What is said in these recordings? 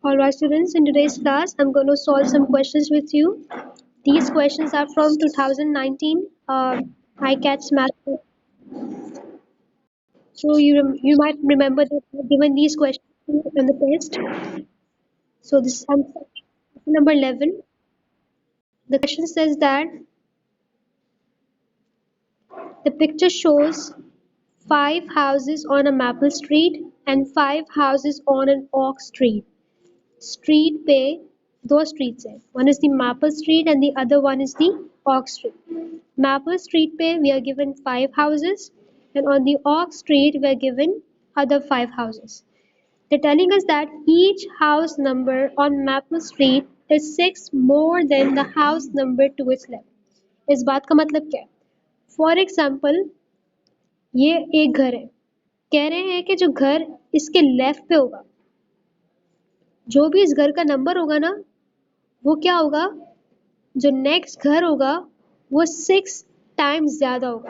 Alright students, in today's class I'm going to solve some questions with you. These questions are from 2019 ICATS math. So you might remember that I've given these questions in the test. So this is number 11. The question says that the picture shows 5 houses on a Maple Street and 5 houses on an Oak Street. Street पे दो streets है. One is the Maple Street and the other one is the Oak Street. Maple Street पे we are given 5 houses and on the Oak Street we are given other 5 houses. They're telling us that each house number on Maple Street is 6 more than the house number to its left. इस बात का मतलब क्या है? For example, ये एक घर है. कह रहे हैं कि जो घर इसके लेफ्ट पे होगा, जो भी इस घर का नंबर होगा ना, वो क्या होगा, जो नेक्स्ट घर होगा वो 6 टाइम्स ज़्यादा होगा.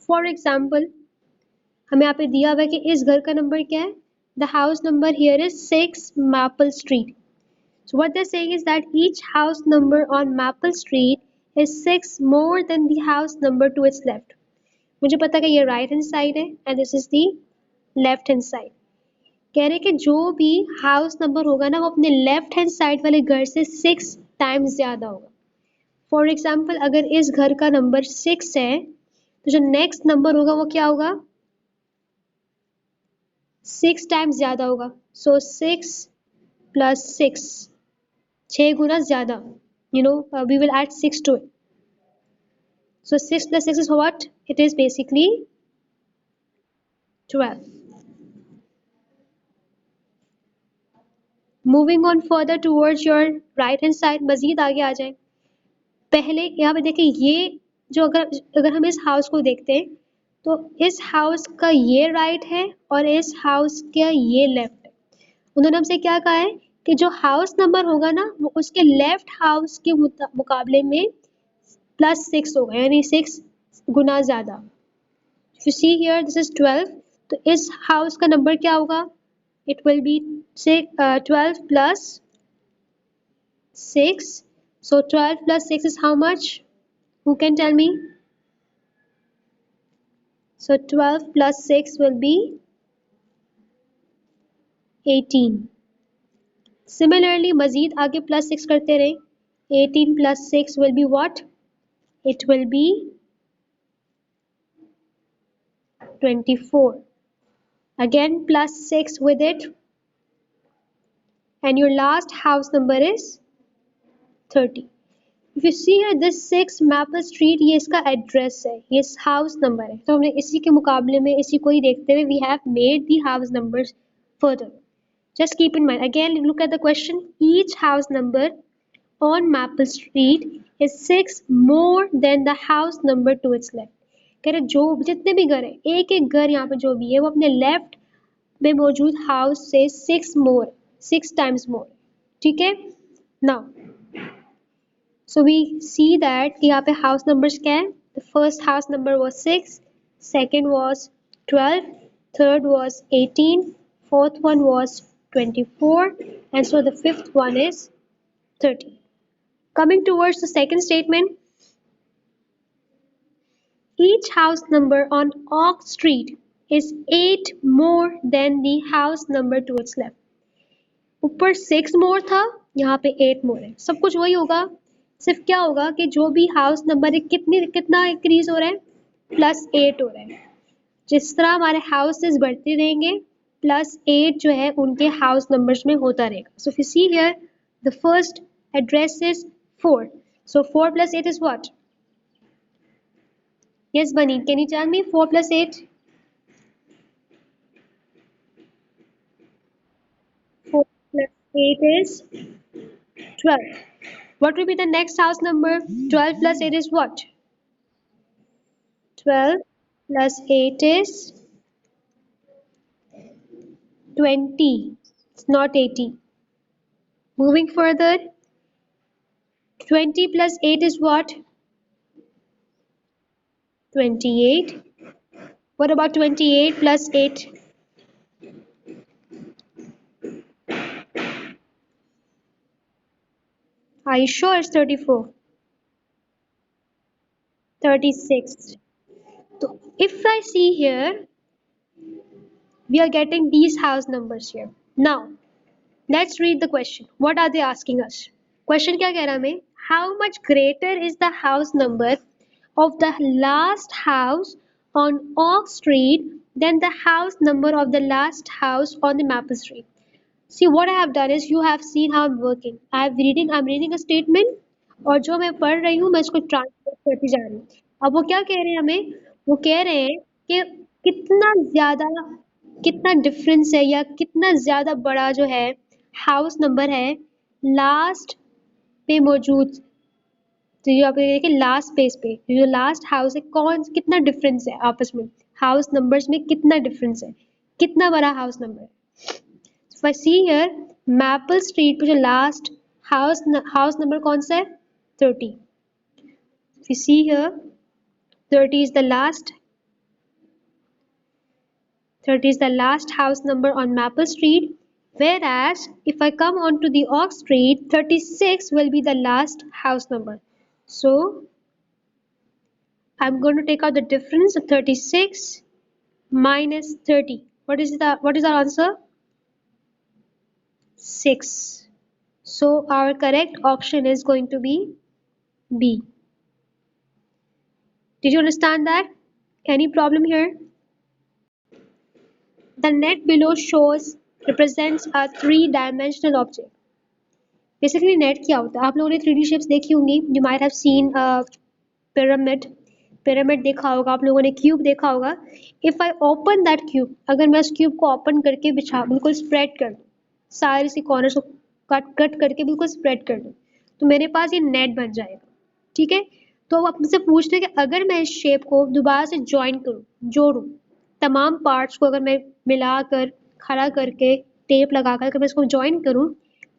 फॉर एग्जाम्पल हमें यहाँ पे दिया हुआ है कि इस घर का नंबर क्या है. The house number here is 6 maple street. So what they're saying is that each house number on Maple Street is 6 more than the house number to its left. मुझे पता है कि ये राइट हैंड साइड है and this is the left hand side. कह रहे कि जो भी हाउस नंबर होगा ना वो अपने लेफ्ट हैंड साइड वाले घर से 6 टाइम्स ज़्यादा होगा. फॉर एग्जाम्पल अगर इस घर का नंबर 6 है तो जो नेक्स्ट नंबर होगा वो क्या होगा, 6 टाइम्स ज़्यादा होगा. सो 6 प्लस 6, 6 गुना ज़्यादा. We will add 6 to it. So 6 plus 6 is what? It is basically 12. Moving on further towards your right hand side, मजीद आगे आ जाए. पहले यहाँ पे देखें, ये जो अगर हम इस हाउस को देखते हैं तो इस हाउस का ये राइट है और इस हाउस का ये लेफ्ट है. उन्होंने हमसे क्या कहा है कि जो हाउस नंबर होगा ना वो उसके लेफ्ट हाउस के मुकाबले में +6 होगा, यानी 6 गुना ज़्यादा. You see here this is 12, तो इस हाउस का नंबर क्या होगा, it will be 12 plus 6. So 12 plus 6 is how much? Who can tell me? So 12 plus 6 will be 18. Similarly, मजीद आगे +6 करते रहे. 18 plus 6 will be what? It will be 24. Again +6 with it. And your last house number is 30. If you see here this 6 Maple Street, ये इसका address है, ये house number है. तो हमने इसी के मुकाबले में इसी को ही देखते हुए we have made the house numbers further. Just keep in mind, again look at the question. Each house number on Maple Street is 6 more than the house number to its left. कह रहे जो जितने भी घर है, एक एक घर यहाँ पे जो भी है वो अपने लेफ्ट में मौजूद हाउस से 6 टाइम्स मोर. ठीक है. Now so we see that यहाँ पे house numbers क्या है. The first house number was 6, second was 12, third was 18, fourth one was 24, and so the fifth one is 30. Coming towards the second statement, each house number on Oak Street is 8 more than the house number to its left. ऊपर 6 मोर था, यहाँ पे 8 मोर है. सब कुछ वही होगा, सिर्फ क्या होगा कि जो भी हाउस नंबर है कितना इंक्रीज हो रहा है, +8 हो रहा है. जिस तरह हमारे हाउसेस बढ़ते रहेंगे +8 जो है उनके हाउस नंबर्स में होता रहेगा. सो if you see here the first address is 4. So 4 + 8 is what? Yes बनी, can you tell me 4 + 8? 4 + 8 is 12. What will be the next house number? 12 plus 8 is what? 12 plus 8 is 20. It's not 80. Moving further, 20 plus 8 is what? 28. What about 28 plus 8? Are you sure it's 34? 36. So if I see here, we are getting these house numbers here. Now, let's read the question. What are they asking us? Question क्या कह रहा है हमें? How much greater is the house number of the last house on Oak Street than the house number of the last house on the Maple Street? See, what I have done is you have seen how I'm working. I'm reading a statement और जो मैं पढ़ रही हूँ मैं इसको translate करती जा रही हूँ. अब वो क्या कह रहे हैं हमें? वो कह रहे हैं कि कितना ज़्यादा कितना डिफरेंस है या कितना ज़्यादा बड़ा जो है हाउस नंबर है लास्ट पे मौजूद. तो ये आप देखिए लास्ट पेज पे जो लास्ट हाउस है कौन कितना डिफरेंस है आपस में हाउस नंबर्स में कितना डिफरेंस है कितना बड़ा हाउस नंबर है. If I see here, Maple Street पे जो last house number कौन सा है? 30. If you see here, 30 is the last 30 is the last house number on Maple Street. Whereas if I come on to the Oak Street, 36 will be the last house number. So I'm going to take out the difference of 36 minus 30. What is our answer? 6. So our correct option is going to be B. Did you understand that? Any problem here? The net below represents a three-dimensional object. Basically net क्या होता है? आप लोगों ने 3D shapes देखी होंगी. You might have seen a pyramid देखा होगा. आप लोगों ने cube देखा होगा. If I open that cube, अगर मैं उस cube को open करके बिल्कुल spread कर दूँ, सारे सी corners को कट करके बिल्कुल spread कर दूँ, तो मेरे पास ये net बन जाएगा. ठीक है? तो आप मुझसे पूछते हैं कि अगर मैं इस शेप को दोबारा से ज्वाइन करूं जोड़ूं तमाम पार्ट्स को अगर मैं मिलाकर खड़ा करके टेप लगाकर अगर मैं इसको ज्वाइन करूं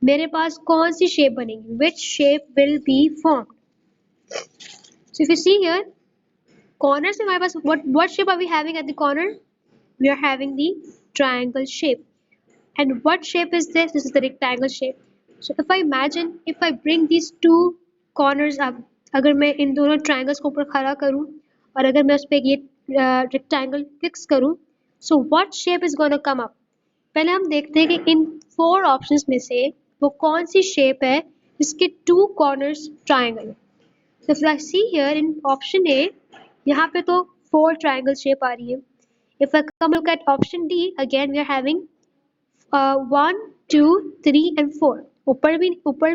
मेरे पास कौन सी शेप बनेगी which shape will be formed. So if you see here corners में हमारे पास what shape are we having at the corner we are having the triangle shape and what shape is this is the rectangle shape. So if I imagine if I bring these two corners up अगर मैं इन दोनों triangles को ऊपर खड़ा करूं और अगर मैं उस पर ये रेक्टेंगल फिक्स करूं so what shape is gonna come up. पहले हम देखते हैं कि इन 4 ऑप्शंस में से वो कौन सी शेप है जिसके 2 कॉर्नर्स ट्रायंगल है. So if I see here in option A यहाँ पे तो 4 ट्रायंगल शेप आ रही है. If I come look at option D again we are having 1 2 3 and 4. ऊपर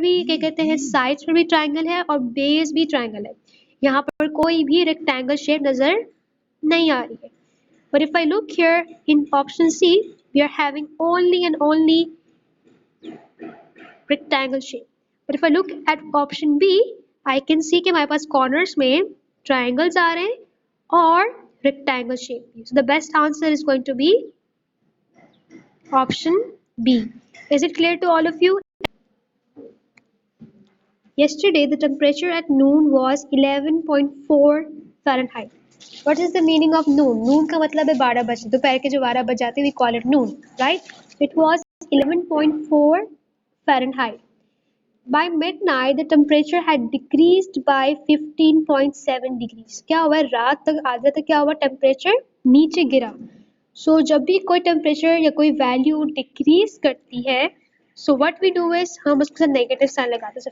भी क्या कहते हैं साइड्स पर भी ट्रायंगल है और बेस भी ट्रायंगल है. यहाँ पर कोई भी रेक्टेंगल शेप नजर नहीं आ रही है. But if I look here in option C, we are having only and only rectangle shape. But if I look at option B, I can see कि हमारे पास corners में triangles आ रहे हैं और rectangle shape. So the best answer is going to be option B. Is it clear to all of you? Yesterday, the temperature at noon was 11.4 Fahrenheit. What is the meaning of noon? Noon का मतलब है 12 बजे. दोपहर के जो 12 बज जाते हैं we call it noon, right? It was 11.4 Fahrenheit. By midnight, the temperature had decreased by 15.7 degrees. क्या हुआ? रात तक आधे तक क्या हुआ? टेम्परेचर नीचे गिरा. So जब भी कोई टेम्परेचर या कोई वैल्यू डिक्रीज करती है so what we do is हम उसके साथ नेगेटिव साइन लगाते हैं.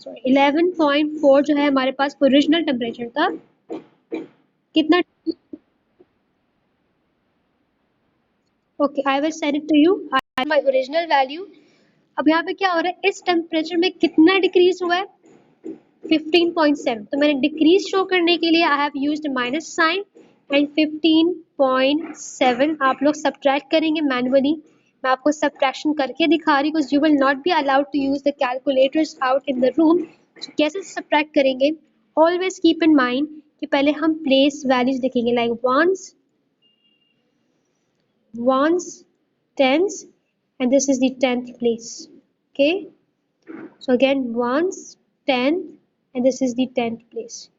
So 11.4 जो है हमारे पास ओरिजिनल टेम्परेचर था कितना. Okay I will send it to you my original value. अब यहाँ पे क्या हो रहा है इस टेम्परेचर में कितना डिक्रीज हुआ है 15.7. तो मैंने डिक्रीज शो करने के लिए I have used minus sign and 15.7 आप लोग सब्ट्रैक्ट करेंगे मैनुअली. मैं आपको सब्ट्रैक्शन करके दिखा रही because you will not be allowed to use the calculators out in the room. कैसे सब्ट्रैक्ट करेंगे ऑलवेज कीप इन माइंड कि पहले हम प्लेस वैल्यूज देखेंगे like ones tens and this is the 10th place. Okay, so again ones 10 and this is the 10th place.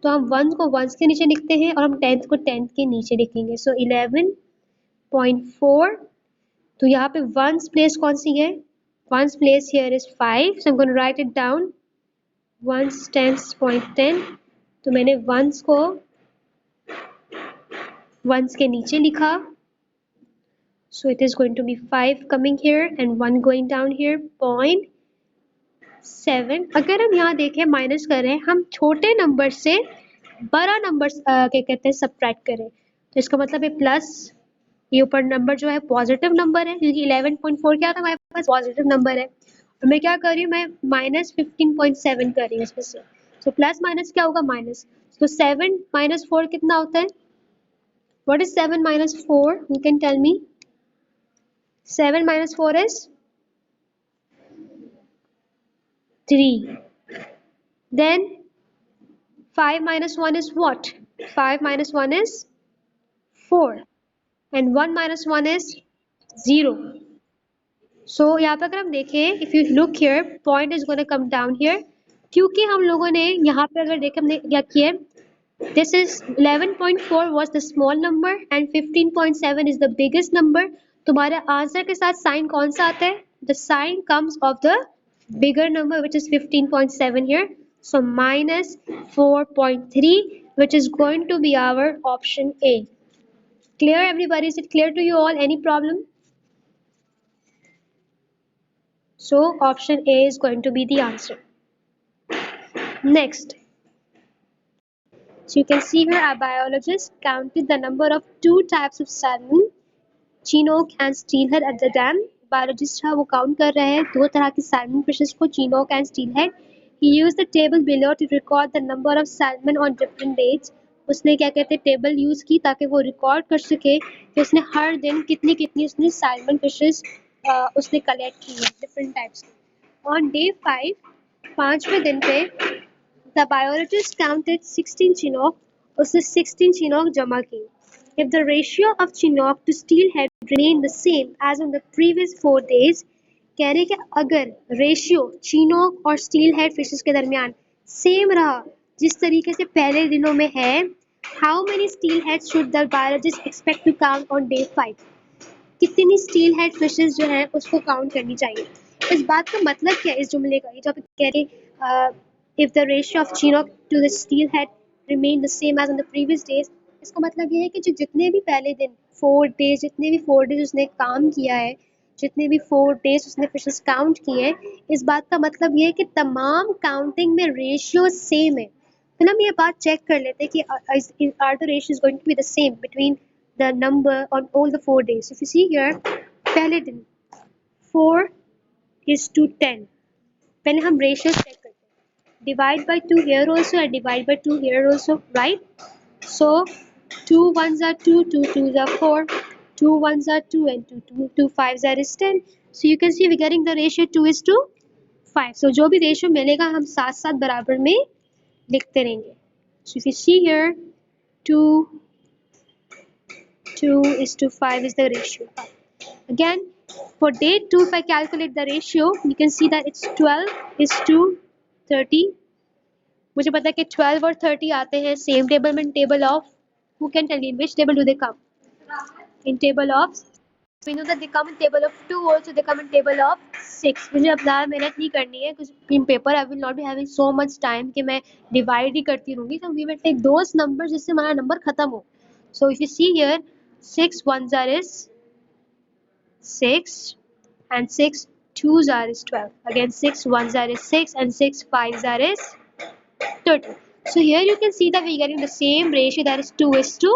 तो हम once को once के नीचे लिखते हैं और हम 10th को 10th के नीचे लिखेंगे. सो 11.4. तो यहाँ पे वंस प्लेस कौन सी है Ones place here is 5, so I'm going to write it down. Ones tens point 10, तो मैंने ones को ones के नीचे लिखा, so it is going to be 5 coming here and 1 going down here, 0.7. अगर हम यहाँ देखें माइनस कर रहे हैं, हम छोटे नंबर से बड़ा नंबर क्या कहते हैं सब्ट्रैक्ट करें, तो इसका मतलब है प्लस, ये ऊपर नंबर जो है पॉजिटिव नंबर है क्योंकि 11.4 क्या था हमारे पास पॉजिटिव नंबर है, और मैं क्या कर रही हूँ, मैं -15.7 कर रही हूँ इसमें से, तो प्लस माइनस क्या होगा माइनस, तो 7 - 4 कितना होता है, what is 7 - 4, you can tell me. 7 - 4 is 3. Then 5 - 1 is what? 5 - 1 is 4. And 1 - 1 is 0. So यहाँ पे अगर हम देखें, if you look here, point is going to come down here. क्योंकि हम लोगों ने यहाँ पे अगर देखें हमने क्या किया, this is 11.4 was the small number and 15.7 is the biggest number. तुम्हारे आंसर के साथ साइन कौन सा आता है, the sign comes of the bigger number which is 15.7 here. So -4.3 which is going to be our option A. Clear everybody? Is it clear to you all? Any problem? So option A is going to be the answer. Next. So you can see here our biologist counted the number of two types of salmon, Chinook and steelhead at the dam. Biologist था वो count कर रहे हैं दो तरह के salmon fishes को, Chinook and steelhead. He used the table below to record the number of salmon on different dates. उसने क्या कहते हैं टेबल यूज की ताकि वो रिकॉर्ड कर सके कि उसने हर दिन कितनी कितनी उसने salmon fishes उसने कलेक्ट की है डिफरेंट टाइप्स. ऑन डे 5, पाँचवें दिन पे the biologist counted 16 Chinook, उसने 16 Chinook जमा की. If the ratio of Chinook to steelhead remained the same as on the previous 4 days, कह रहे कि अगर रेशियो Chinook और steelhead fishes के दरमियान सेम रहा जिस तरीके से पहले दिनों में है, how many steelheads should the biologist expect to count on day 5? कितनी steelhead fishes जो है उसको काउंट करनी चाहिए. इस बात का मतलब क्या है इस जुमले का, ये जो आप कह रहे if the ratio of Chinook to the steelhead remained the same as on the previous days, इसका मतलब ये है कि जो जितने भी पहले दिन 4 days, जितने भी 4 days उसने काम किया है, जितने भी 4 days उसने फिशेस काउंट किए हैं, इस बात का मतलब ये है कि तमाम काउंटिंग में रेशियो सेम है. फिर हम ये बात चेक कर लेते हैं कि are the ratios going to be the same between the number on all the 4 days. If you see here, पहले दिन 4 is to 10. पहले हम रेशियो चेक करते हैं. Divide by 2 here also and divide by 2 here also, right? So 2 ones are 2, 2 twos are 4, 2 ones are 2 and 2 fives are 10. So you can see we're getting the ratio 2 is to 5. So जो भी ratio मिलेगा हम साथ साथ बराबर में लिखते रहेंगे. So if you see here 2 is to 5 is the ratio. Again for day 2 if I calculate the ratio, you can see that it's 12 is to 30. मुझे पता है कि 12 और 30 आते हैं सेम टेबल में, table of, who can tell me in which table do they come? In table of, we know that they come in table of 2 also, they come in table of 6. मुझे अब ज़्यादा मेहनत नहीं करनी है because in paper I will not be having so much time कि मैं divide ही करती रहूँगी. So we will take those numbers जिससे हमारा नंबर खत्म हो. So if you see here 6 ones are is 6 and 6 twos are is 12. Again 6 ones are is 6 and 6 fives are is 30. So here you can see that we're getting the same ratio, that is 2 is to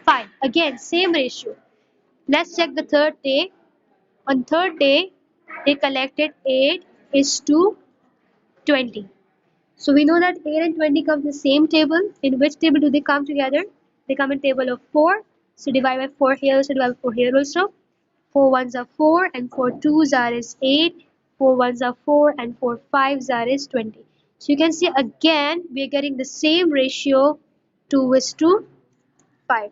5. Again same ratio. Let's check the third day. On third day they collected 8 is to 20. So we know that 8 and 20 come in the same table. In which table do they come together? They come in table of 4. So divide by 4 here, so divide by 4 here also. 4 ones are 4 and 4 twos are is 8. 4 ones are 4 and 4 fives are is 20. So you can see again we are getting the same ratio 2 is to 5.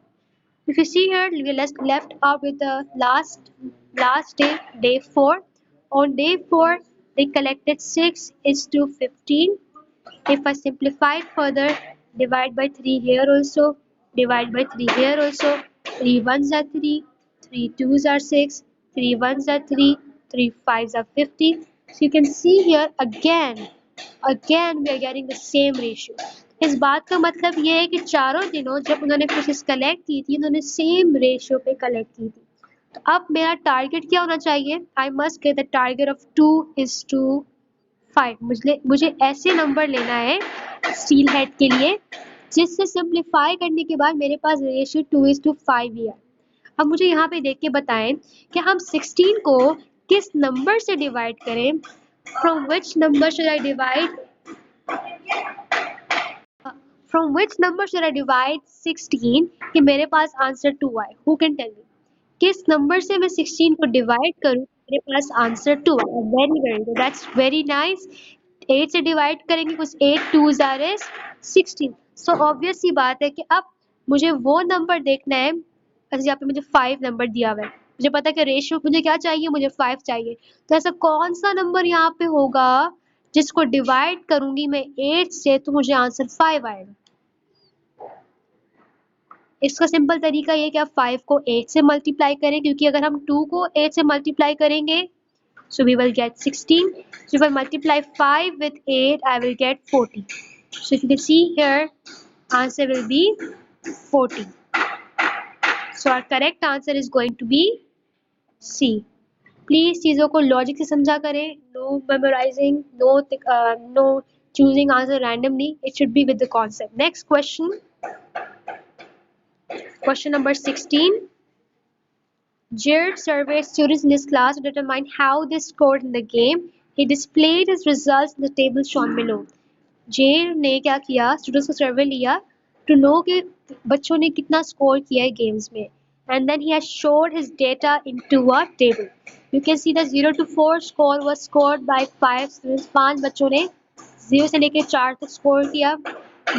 If you see here we are left out with the last day, day 4. On day 4 they collected 6 is to 15. If I simplify it further, divide by 3 here also, divide by 3 here also, 3 ones are 3, 3 twos are 6, 3 ones are 3, 3 5s are 50. So you can see here again we are getting the same ratio. इस बात का मतलब ये है कि चारों दिनों जब उन्होंने फिशेस कलेक्ट की थी उन्होंने सेम रेशियो पे कलेक्ट की थी. तो अब मेरा टारगेट क्या होना चाहिए? I must get the target of 2:5. मुझे ऐसे नंबर लेना है स्टील हेड के लिए जिससे सिंप्लीफाई करने के बाद मेरे पास रेशियो 2:5 ही है. अब मुझे यहाँ पे देख के बताएं कि हम 16 को किस नंबर से डिवाइड करें. From which number should I divide From which number should I divide 16 कि मेरे पास आंसर 2 आए? Who can tell me? किस नंबर से मैं 16 को डिवाइड करूं मेरे पास आंसर 2 आए? Very good, that's very nice. 8 से डिवाइड करेंगे कुछ 8 2s are 16. सो ऑब्वियस सी बात है कि अब मुझे वो नंबर देखना है. अच्छा, यहाँ पे मुझे 5 नंबर दिया हुआ है. मुझे पता है कि रेशियो मुझे क्या चाहिए, मुझे 5 चाहिए. तो ऐसा कौन सा नंबर यहाँ पे होगा जिसको डिवाइड करूंगी मैं 8 से तो मुझे आंसर 5 आएगा. इसका सिंपल तरीका ये कि आप 5 को 8 से मल्टीप्लाई करें, क्योंकि अगर हम 2 को 8 से मल्टीप्लाई करेंगे so we will get 16. So if I multiply 5 with 8 I will get 40. So if you can see here answer will be 40. So our correct answer is going to be C. Please चीजों को logic से समझा करें. No memorizing, no choosing answer randomly. It should be with the concept. Next question. Question number 16. Jared surveyed students in his class to determine how they scored in the game. He displayed his results in the table shown below. Z ने क्या किया, students को सर्वे लिया to know कि बच्चों ने कितना score किया है गेम्स में, and then he has showed his data into a table. You can see that 0 to 4 score was scored by 5 students. 5 बच्चों ने 0 से लेकर 4 तक स्कोर किया.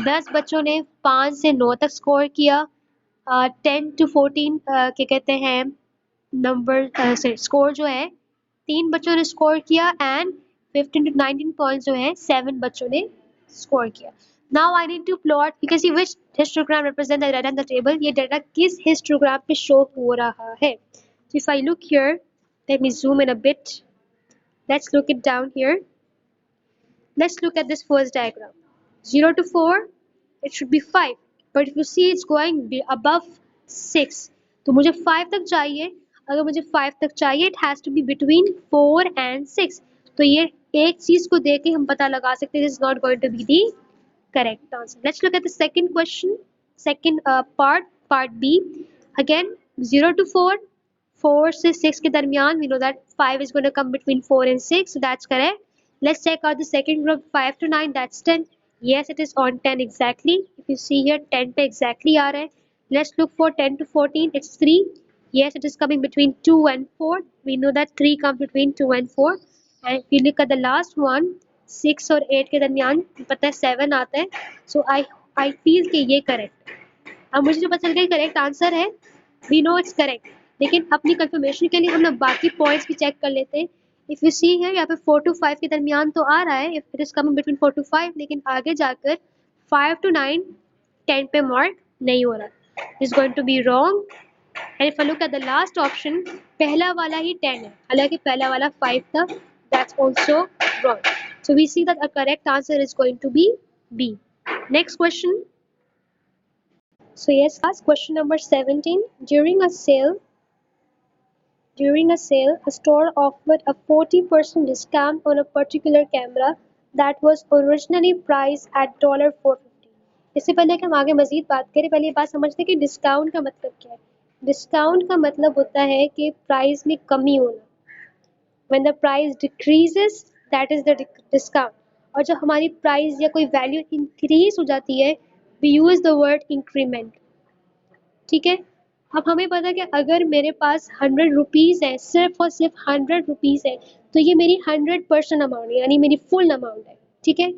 10 बच्चों ने 5 से 9 तक स्कोर किया. 10 to 14 क्या कहते हैं नंबर से स्कोर जो है 3 बच्चों ने स्कोर किया, एंड 15 to 19 पॉइंट्स जो है 7 बच्चों ने स्कोर किया. Now I need to plot. You can see which histogram represent the data in the table. ये डाटा किस हिस्टोग्राम पे शो हो रहा है. So if I look here, let me zoom in a bit. Let's look it down here. Let's look at this first diagram. 0 to 4, it should be 5. But if you see it's going above 6. तो मुझे 5 तक चाहिए. अगर मुझे 5 तक चाहिए it has to be between 4 and 6. तो ये एक चीज को देख के हम पता लगा सकते हैं this is not going to be the correct answer. Let's look at the second question. Second part B. Again 0 to 4. 4 से 6 के दरमियान. We know that 5 is going to come between 4 and 6. So that's correct. Let's check out the second group 5 to 9. That's 10. Yes, it is on 10 exactly. If you see here 10 पे exactly आ रहा है. Let's look for 10 to 14. It's 3. Yes, it is coming between 2 and 4. We know that 3 comes between 2 and 4. And if you look at the last one 6 और 8 के दरमियान पता है 7 आता है. So I feel कि ये correct. अब मुझे जो पता चल गया करेक्ट आंसर है. We know it's correct. लेकिन अपनी कंफर्मेशन के लिए हम लोग बाकी पॉइंट्स भी चेक कर लेते हैं. इफ यू सी है यहाँ पे 4 to 5 के दरमियान तो आ रहा है. If it is coming between 4 to 5, लेकिन आगे जाकर 5 to 9 10 पे मार्क नहीं हो रहा. Is going to be wrong. And if I look at the last option पहला वाला ही 10 है, हालांकि पहला वाला 5 था. That's also wrong. So we see that a correct answer is going to be B. Next question. So yes, last question number 17. During a sale, a store offered a 40% discount on a particular camera that was originally priced at $450. इससे पहले कि हम आगे मजीद बात करें, पहले ये बात समझते हैं कि डिस्काउंट का मतलब क्या है. डिस्काउंट का मतलब होता है कि प्राइस में कमी होना. When the price decreases, that is the discount. और जब हमारी प्राइस या कोई वैल्यू इंक्रीज हो जाती है, we use the word increment. ठीक है. अब हमें पता है कि अगर मेरे पास 100 रुपीज़ है, सिर्फ और सिर्फ 100 रुपीज़ है, तो ये मेरी 100% अमाउंट है, यानी मेरी फुल अमाउंट है. ठीक है.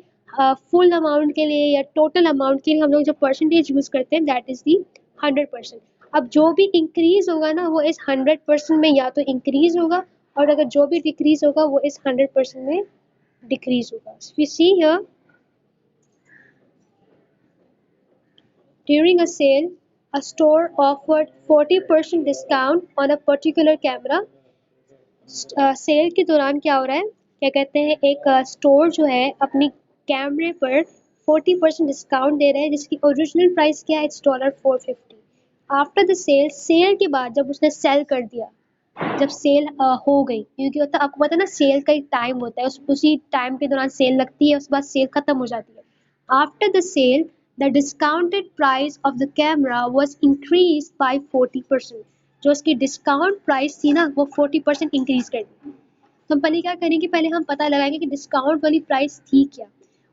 फुल अमाउंट के लिए या टोटल अमाउंट के लिए हम लोग जो परसेंटेज यूज़ करते हैं दैट इज़ दी 100%. अब जो भी इंक्रीज होगा ना वो इस 100% में या तो इंक्रीज होगा, और अगर जो भी डिक्रीज होगा वो इस 100% में डिक्रीज होगा. We see here during a sale a store offered 40% discount on a particular camera sale के दौरान क्या हो रहा है, क्या कहते हैं, एक स्टोर जो है अपनी कैमरे पर 40% डिस्काउंट दे रहा है, जिसकी ओरिजिनल प्राइस क्या है, it's $450। After the sale, sale के बाद जब उसने सेल कर दिया, जब सेल हो गई, क्योंकि होता आपको पता है ना, सेल का एक टाइम होता है, उसी टाइम के दौरान सेल लगती है, उसके बाद सेल खत्म हो जाती है। After the sale, the discounted price of the camera was increase by 40%। जो उसकी डिस्काउंट प्राइस थी ना, वो 40% इंक्रीज कर दी। तो हम पहले क्या करेंगे, पहले हम पता लगाएंगे कि डिस्काउंट वाली प्राइस थी क्या।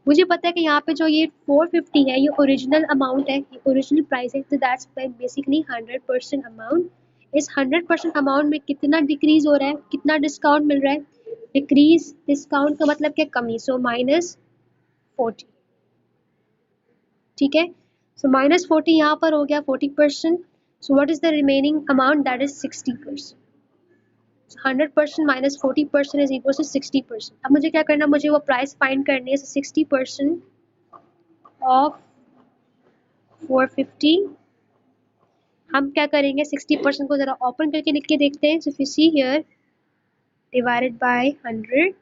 मुझे पता है कि यहाँ पे जो ये 450 है, ये ओरिजिनल अमाउंट है, ये ओरिजिनल प्राइस है, तो दैट्स बेसिकली 100% अमाउंट। इस 100% अमाउंट में कितना डिक्रीज हो रहा है, कितना डिस्काउंट मिल रहा है, डिक्रीज डिस्काउंट का मतलब क्या, कमी, सो -40। ठीक है, सो -40 यहाँ पर हो गया 40%। So what is the remaining amount, that is 60%। 100% minus 40% is equals to 60%। अब मुझे क्या करना, मुझे वो प्राइस फाइंड करनी है। 60% ऑफ 450, हम क्या करेंगे, 60% को जरा ओपन करके लिख के देखते हैं। सो if you see here, divided by 100,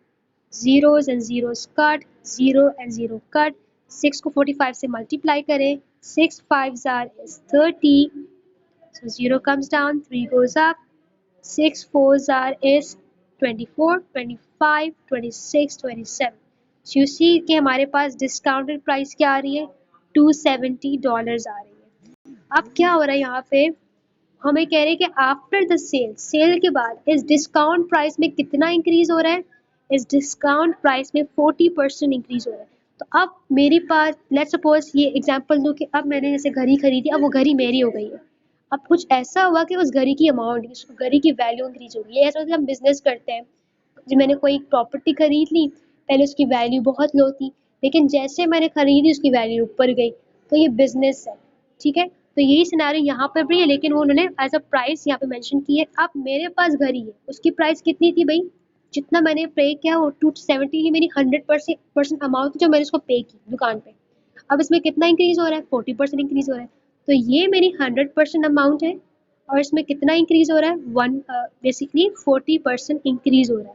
zeros and zeros cut, 0 and 0 cut, 6 को 45 से मल्टीप्लाई करें, 6 5s are is 30, so 0 comes down, 3 goes up, 6 4s are is 24, 25, 26, 27। So you see कि हमारे पास डिस्काउंटेड प्राइस क्या आ रही है, $270 आ रही है। अब क्या हो रहा है यहाँ पे, हमें कह रहे हैं कि आफ्टर द सेल, सेल के बाद इस डिस्काउंट प्राइस में कितना इंक्रीज हो रहा है, इस डिस्काउंट प्राइस में 40% इंक्रीज हो रहा है। तो अब मेरे पास, लेट्स सपोज ये एग्जांपल दूं कि अब मैंने जैसे घड़ी खरीदी, अब वो घड़ी मेरी हो गई है। अब कुछ ऐसा हुआ कि उस घड़ी की अमाउंट, उस घड़ी की वैल्यू इंक्रीज हो गई है। ऐसा मतलब हम बिजनेस करते हैं, जो मैंने कोई प्रॉपर्टी खरीद ली, पहले उसकी वैल्यू बहुत लो थी, लेकिन जैसे मैंने खरीदी उसकी वैल्यू ऊपर गई, तो ये बिजनेस है। ठीक है, तो यही सिनेरियो यहाँ पर भी है, लेकिन वो उन्होंने एज अ प्राइस यहाँ पे मेंशन की है। अब मेरे पास घड़ी है, उसकी प्राइस कितनी थी भाई, जितना मैंने पे किया वो 270 की मेरी 100% अमाउंट जो मैंने उसको पे की दुकान पे। अब इसमें कितना इंक्रीज हो रहा है, 40% इंक्रीज हो रहा है। तो ये मेरी 100% अमाउंट है, और इसमें कितना इंक्रीज हो रहा है, बेसिकली 40% इंक्रीज हो रहा है।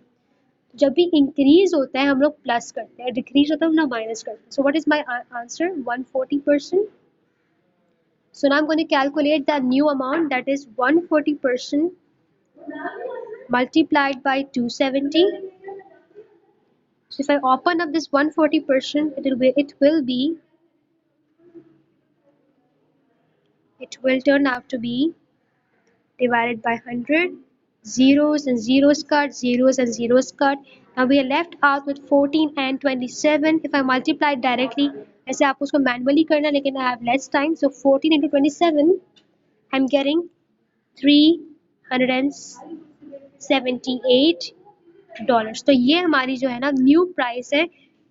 जब भी इंक्रीज होता है हम लोग प्लस करते हैं, डिक्रीज होता है हम लोग माइनस करते हैं। So what is my answer, 140%। So now I'm going to calculate the new amount, that is 140% multiplied by 270. So if I open up this 140%, it will turn out to be divided by 100. Zeros and zeros cut, zeros and zeros cut. Now we are left out with 14 and 27. If I multiply directly, ऐसे आपको उसको manually करना, लेकिन I have less time, so 14 into 27, I'm getting 378 dollars. तो ये हमारी जो है ना न्यू प्राइस है।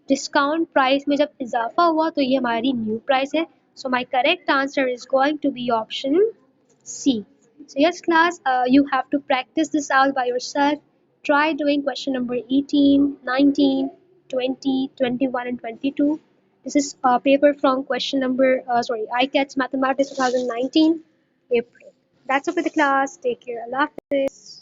डिस्काउंट प्राइस में जब इजाफा हुआ तो ये हमारी न्यू प्राइस है। So my correct answer is going to be option C. So yes class, you have to practice this out by yourself. Try doing question number 18, 19, 20, 21 and 22. This is a paper from question number ICATS Mathematics 2019 April. That's it for the class. Take care. Allah Hafiz.